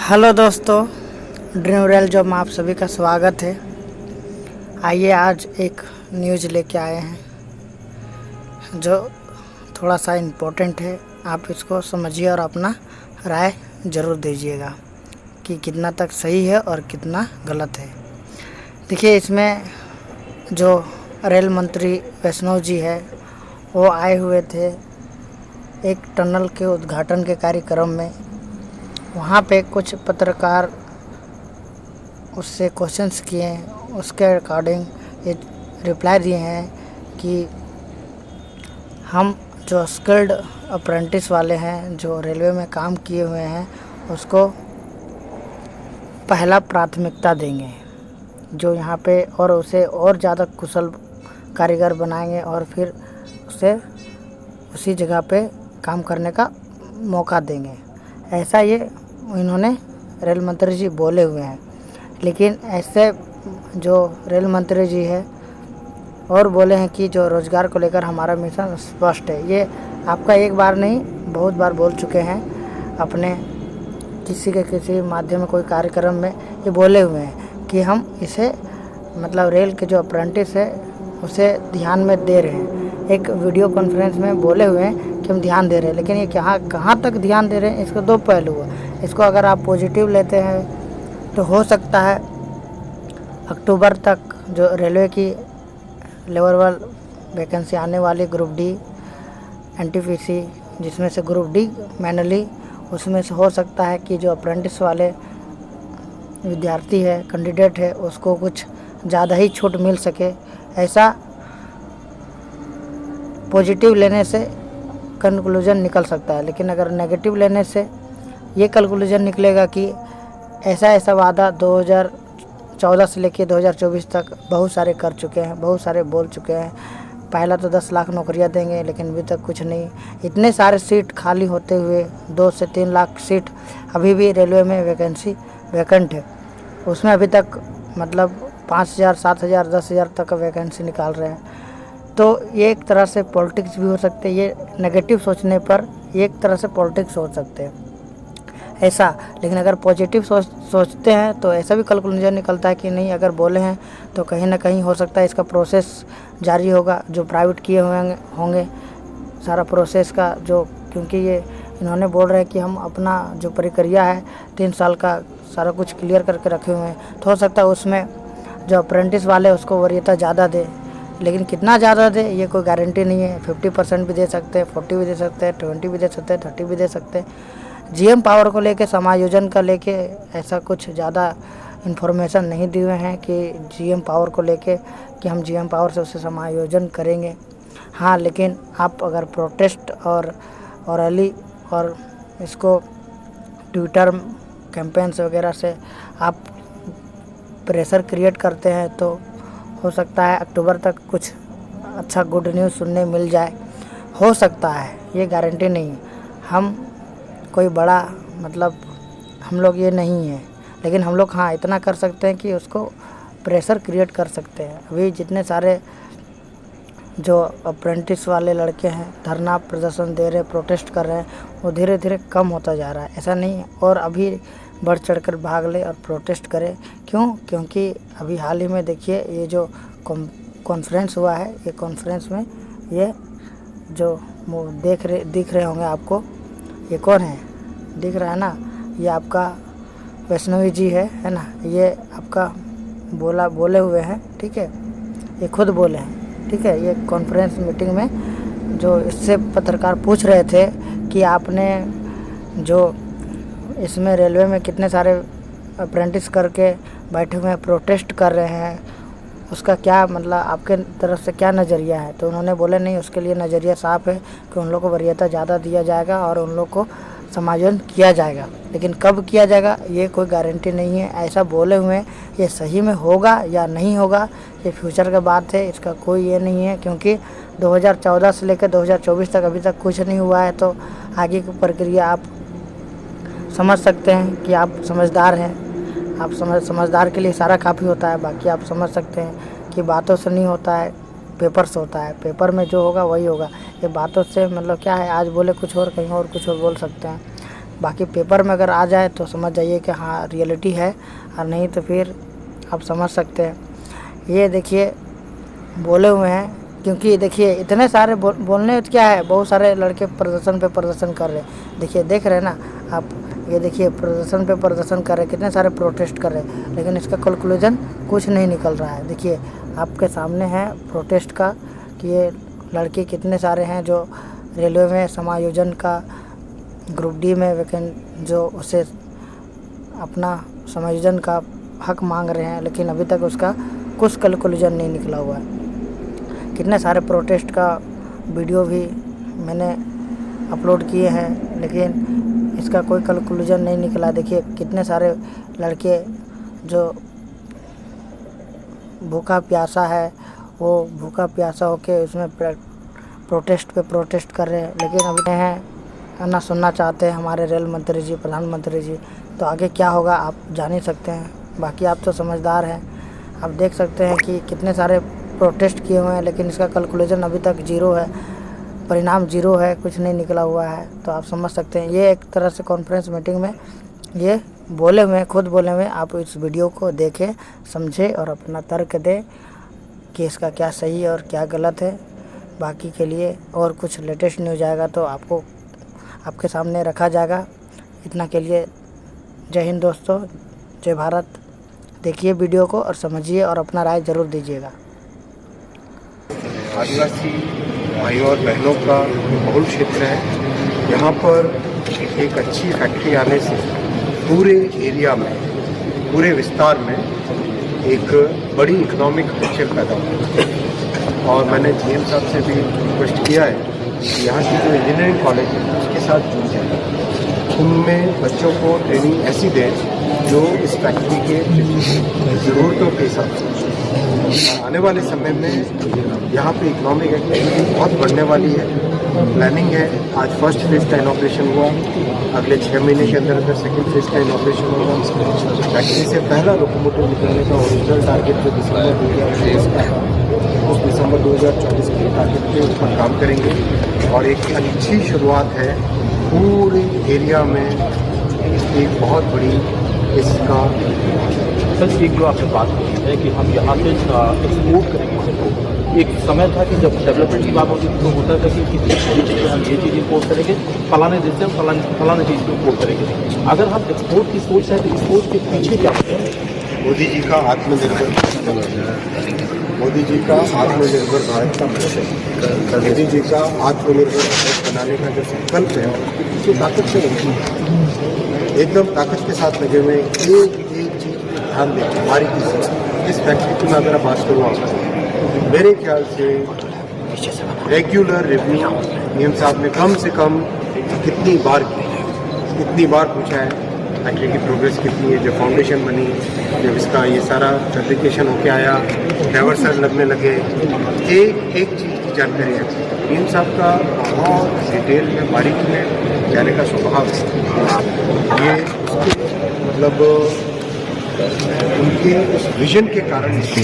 Hello दोस्तों, dream rail job में आप सभी का स्वागत है। आइए आज एक न्यूज़ लेके आए हैं जो थोड़ा सा इम्पोर्टेंट है। आप इसको समझिए और अपना राय ज़रूर दीजिएगा कि कितना तक सही है और कितना गलत है। देखिए, इसमें जो रेल मंत्री वैष्णव जी है वो आए हुए थे एक टनल के उद्घाटन के कार्यक्रम में। वहाँ पे कुछ पत्रकार उससे क्वेश्चंस किए, उसके अकॉर्डिंग ये रिप्लाई दिए हैं कि हम जो स्किल्ड अप्रेंटिस वाले हैं जो रेलवे में काम किए हुए हैं उसको पहला प्राथमिकता देंगे, जो यहाँ पे और उसे और ज़्यादा कुशल कारीगर बनाएंगे और फिर उसे उसी जगह पे काम करने का मौका देंगे। ऐसा ये इन्होंने रेल मंत्री जी बोले हुए हैं। लेकिन ऐसे जो रेल मंत्री जी है और बोले हैं कि जो रोज़गार को लेकर हमारा मिशन स्पष्ट है। ये आपका एक बार नहीं बहुत बार बोल चुके हैं, अपने किसी माध्यम में कोई कार्यक्रम में ये बोले हुए हैं कि हम इसे मतलब रेल के जो अप्रेंटिस है उसे ध्यान में दे रहे हैं। एक वीडियो कॉन्फ्रेंस में बोले हुए हैं कि हम ध्यान दे रहे हैं, लेकिन ये कहाँ तक ध्यान दे रहे हैं, इसको दो पहलू है। इसको अगर आप पॉजिटिव लेते हैं तो हो सकता है अक्टूबर तक जो रेलवे की लेवल 1 वैकेंसी आने वाली ग्रुप डी एनटीपीसी, जिसमें से ग्रुप डी मैनुअली, उसमें से हो सकता है कि जो अप्रेंटिस वाले विद्यार्थी है, कैंडिडेट है, उसको कुछ ज़्यादा ही छूट मिल सके। ऐसा पॉजिटिव लेने से कंक्लूजन निकल सकता है। लेकिन अगर नेगेटिव लेने से ये कंक्लूजन निकलेगा कि ऐसा वादा 2014 से लेकर 2024 तक बहुत सारे कर चुके हैं, बहुत सारे बोल चुके हैं। पहला तो 10 लाख नौकरियां देंगे, लेकिन अभी तक कुछ नहीं। इतने सारे सीट खाली होते हुए 2 से 3 लाख सीट अभी भी रेलवे में वैकेंसी वैकेंट है, उसमें अभी तक मतलब 5,000, 7,000, 10,000 तक का वैकेंसी निकाल रहे हैं। तो ये एक तरह से पॉलिटिक्स भी हो सकते हैं। ये नेगेटिव सोचने पर एक तरह से पॉलिटिक्स हो सकते हैं ऐसा। लेकिन अगर पॉजिटिव सोचते हैं तो ऐसा भी कंक्लूजन निकलता है कि नहीं, अगर बोले हैं तो कहीं ना कहीं हो सकता है इसका प्रोसेस जारी होगा, जो प्राइवेट किए हुए होंगे सारा प्रोसेस का, जो क्योंकि ये इन्होंने बोल रहे हैं कि हम अपना जो प्रक्रिया है 3 साल का सारा कुछ क्लियर करके रखे हुए हैं। तो हो सकता है उसमें जो अप्रेंटिस वाले उसको वरीयता ज़्यादा दे, लेकिन कितना ज़्यादा दे ये कोई गारंटी नहीं है। 50% भी दे सकते हैं, 40 भी दे सकते हैं, 20 भी दे सकते हैं, 30 भी दे सकते हैं। जीएम पावर को लेके, समायोजन का लेके ऐसा कुछ ज़्यादा इन्फॉर्मेशन नहीं दिए हुए हैं कि जीएम पावर को लेके कि हम जीएम पावर से उसे समायोजन करेंगे। हाँ, लेकिन आप अगर प्रोटेस्ट और रैली और इसको ट्विटर कैंपेन्स वगैरह से आप प्रेशर क्रिएट करते हैं तो हो सकता है अक्टूबर तक कुछ अच्छा गुड न्यूज़ सुनने मिल जाए। हो सकता है, ये गारंटी नहीं है। हम कोई बड़ा मतलब हम लोग ये नहीं है, लेकिन हम लोग हाँ इतना कर सकते हैं कि उसको प्रेशर क्रिएट कर सकते हैं। अभी जितने सारे जो अप्रेंटिस वाले लड़के हैं धरना प्रदर्शन दे रहे, प्रोटेस्ट कर रहे हैं, वो धीरे धीरे कम होता जा रहा है। ऐसा नहीं है और अभी बढ़ चढ़कर भाग ले और प्रोटेस्ट करे। क्यों? क्योंकि अभी हाल ही में देखिए ये जो कॉन्फ्रेंस हुआ है, ये कॉन्फ्रेंस में ये जो दिख रहे होंगे आपको, ये कौन है दिख रहा है ना, ये आपका वैष्णवी जी है ना। ये आपका बोले हुए हैं, ठीक है, ये खुद बोले हैं, ठीक है। ये कॉन्फ्रेंस मीटिंग में जो इससे पत्रकार पूछ रहे थे कि आपने जो इसमें रेलवे में कितने सारे अप्रेंटिस करके बैठे हुए हैं, प्रोटेस्ट कर रहे हैं, उसका क्या मतलब आपके तरफ से क्या नज़रिया है। तो उन्होंने बोले नहीं, उसके लिए नज़रिया साफ़ है कि उन लोग को वरीयता ज़्यादा दिया जाएगा और उन लोग को समायोजन किया जाएगा। लेकिन कब किया जाएगा ये कोई गारंटी नहीं है। ऐसा बोले हुए हैं, ये सही में होगा या नहीं होगा ये फ्यूचर का बात है, इसका कोई ये नहीं है। क्योंकि 2014 से लेकर 2024 तक अभी तक कुछ नहीं हुआ है। तो आगे की प्रक्रिया आप समझ सकते हैं कि आप समझदार हैं। आप समझदार के लिए इशारा काफ़ी होता है। बाकी आप समझ सकते हैं कि बातों से नहीं होता है, पेपर से होता है। पेपर में जो होगा वही होगा। ये बातों से मतलब क्या है, आज बोले कुछ और कहीं और कुछ और बोल सकते हैं। बाकी पेपर में अगर आ जाए तो समझ जाइए कि हाँ रियलिटी है, और नहीं तो फिर आप समझ सकते हैं। ये देखिए बोले हुए हैं, क्योंकि देखिए इतने सारे बोलने क्या है, बहुत सारे लड़के प्रदर्शन पे प्रदर्शन कर रहे हैं। देखिए देख रहे हैं ना आप, ये देखिए प्रदर्शन पे प्रदर्शन कर रहे हैं, कितने सारे प्रोटेस्ट कर रहे हैं, लेकिन इसका कंक्लूजन कुछ नहीं निकल रहा है। देखिए आपके सामने है प्रोटेस्ट का कि ये लड़के कितने सारे हैं जो रेलवे में समायोजन का ग्रुप डी में वैकेंट जो उसे अपना समायोजन का हक मांग रहे हैं, लेकिन अभी तक उसका कुछ कंक्लूजन नहीं निकला हुआ है। कितने सारे प्रोटेस्ट का वीडियो भी मैंने अपलोड किए हैं, लेकिन इसका कोई कंक्लूजन नहीं निकला। देखिए कितने सारे लड़के जो भूखा प्यासा है, वो भूखा प्यासा होके उसमें प्रोटेस्ट पे प्रोटेस्ट कर रहे हैं, लेकिन अभी हैं ना सुनना चाहते हैं हमारे रेल मंत्री जी, प्रधानमंत्री जी। तो आगे क्या होगा आप जान ही सकते हैं। बाकी आप तो समझदार हैं, आप देख सकते हैं कि कितने सारे प्रोटेस्ट किए हुए हैं, लेकिन इसका कैलकुलेशन अभी तक ज़ीरो है, परिणाम ज़ीरो है, कुछ नहीं निकला हुआ है। तो आप समझ सकते हैं, ये एक तरह से कॉन्फ्रेंस मीटिंग में ये बोले हुए हैं, खुद बोले हुए हैं। आप इस वीडियो को देखें, समझें और अपना तर्क दें कि इसका क्या सही है और क्या गलत है। बाकी के लिए और कुछ लेटेस्ट न्यूज़ आएगा तो आपको आपके सामने रखा जाएगा। इतना के लिए जय हिंद दोस्तों, जय भारत। देखिए वीडियो को और समझिए और अपना राय ज़रूर दीजिएगा। आदिवासी भाइयों और बहनों का बहुल क्षेत्र है। यहाँ पर एक अच्छी फैक्ट्री आने से पूरे एरिया में, पूरे विस्तार में एक बड़ी इकोनॉमिक हलचल पैदा हुई। और मैंने जीएम साहब से भी रिक्वेस्ट किया है कि यहाँ की जो इंजीनियरिंग कॉलेज है उसके साथ जुड़ जाए, उनमें बच्चों को ट्रेनिंग ऐसी दें जो इस फैक्ट्री के ज़रूरतों के हिसाब से। आने वाले समय में यहाँ पे इकोनॉमिक एक्टिविटी बहुत बढ़ने वाली है। प्लानिंग है, आज फर्स्ट फेज़ का इनॉपरेशन हुआ, अगले 6 महीने के अंदर अंदर सेकेंड फेज़ का इनॉपरेशन होगा। फैक्ट्री से पहला लोकोमोटिव निकलने का ओरिजिनल टारगेट जो दिसंबर 2023 का था, उस दिसंबर 2024 के टारगेट पे उस पर काम करेंगे। और एक अच्छी शुरुआत है, पूरे एरिया में एक बहुत बड़ी इसका सर। एक जो आपने बात की है कि हम यहाँ से एक्सपोर्ट करेंगे, तो एक समय था कि जब डेवलपमेंट की बात होती थी तो होता था कि किसी तरीके से हम ये चीज़ इम्पोर्ट करेंगे, फलाने देश से फलाने चीज़ को इम्पोर्ट करेंगे। अगर हम एक्सपोर्ट की सोच है तो एक्सपोर्ट के पीछे क्या है? मोदी जी का आत्मनिर्भर मोदी जी का आत्मनिर्भर भारत का मिशन, मोदी जी का आत्मनिर्भर भारत बनाने का जो संकल्प है, उसकी ताकत से एकदम ताकत के साथ लगे हुए एक चीज़ पर ध्यान दें बारीकी से। इस फैक्ट्री की मैं अगर बात करूँ आपको, मेरे ख्याल से रेगुलर रिव्यू पीएम साहब ने कम से कम कितनी बार पूछा है, फैक्ट्री की प्रोग्रेस कितनी है, जो फाउंडेशन बनी, जब इसका ये सारा फैब्रिकेशन होके आया, डाइवर्सन लगने लगे, एक चीज़ की जानकारी है। पीएम साहब का बहुत डिटेल में बारीकी में जाने का स्वभाव है। ये मतलब उनके उस विजन के कारण इसको